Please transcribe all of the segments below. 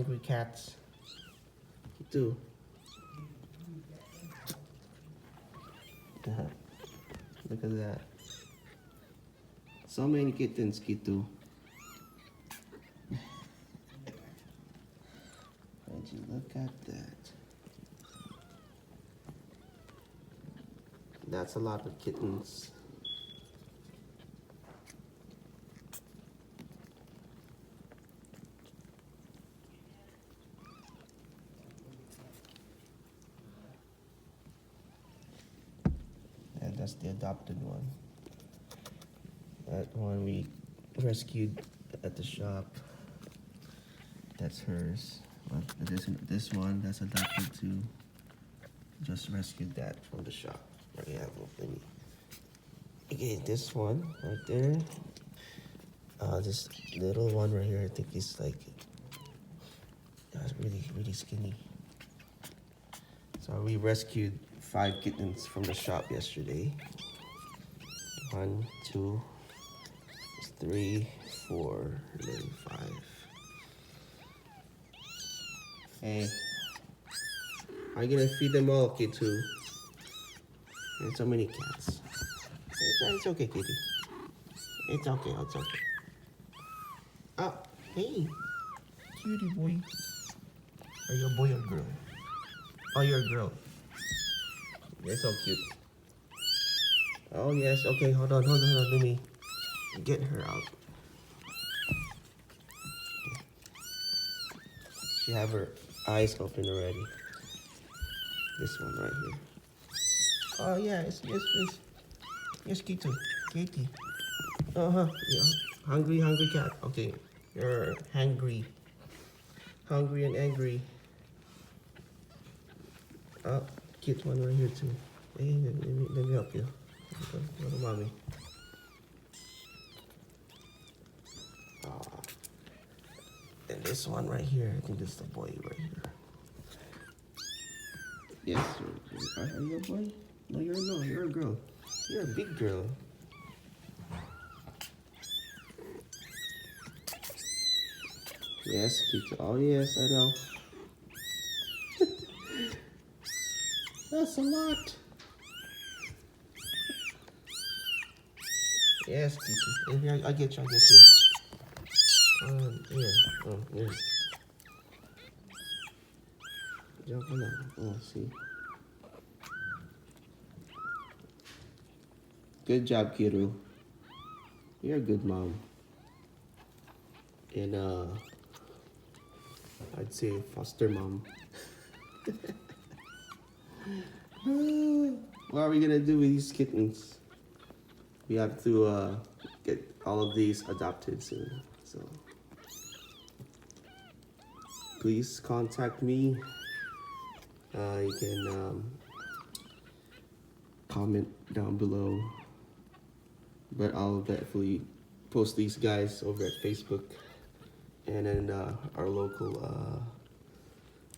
hungry cats. Kittu. Look at that. So many kittens, Kittu. Would you look at that? That's a lot of kittens. And that's the adopted one. That one we rescued at the shop. That's hers. But this one that's adopted too. Just rescued that from the shop. There you have it. Okay, this one right there. This little one right here, I think is like, that's really skinny. So we rescued 5 kittens from the shop yesterday. 1, 2, 3, 4, and then 5. Hey, how are you gonna feed them all, Kittu? There's so many cats. It's okay, kitty. It's okay, it's okay. Oh, hey, cutie boy. Are you a boy or a girl? Oh, you're a girl. You're so cute. Oh yes, okay, hold on, let me get her out. She have her eyes open already. This one right here. Oh yes, Kittu, Kitty. Yeah, hungry cat. Okay, you're hungry and angry. Oh, cute one right here too. Hey, let me help you. Go to mommy. And this one right here, I think this is the boy right here. Yes, are you a boy? No, you're a girl. You're a big girl. Yes, Kittu. Oh yes, I know. That's a lot. Yes, Kittu. Here, I'll get you. Yeah. Jump on that. Oh, see. Good job, Kittu. You're a good mom. And I'd say foster mom. What are we gonna do with these kittens? We have to get all of these adopted soon. So please contact me. You can comment down below. But I'll definitely post these guys over at Facebook and then our local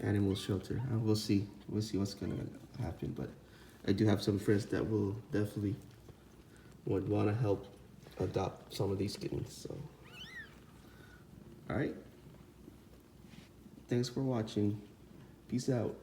animal shelter. We'll see what's gonna happen. But I do have some friends that will definitely would want to help adopt some of these kittens. So, all right. Thanks for watching. Peace out.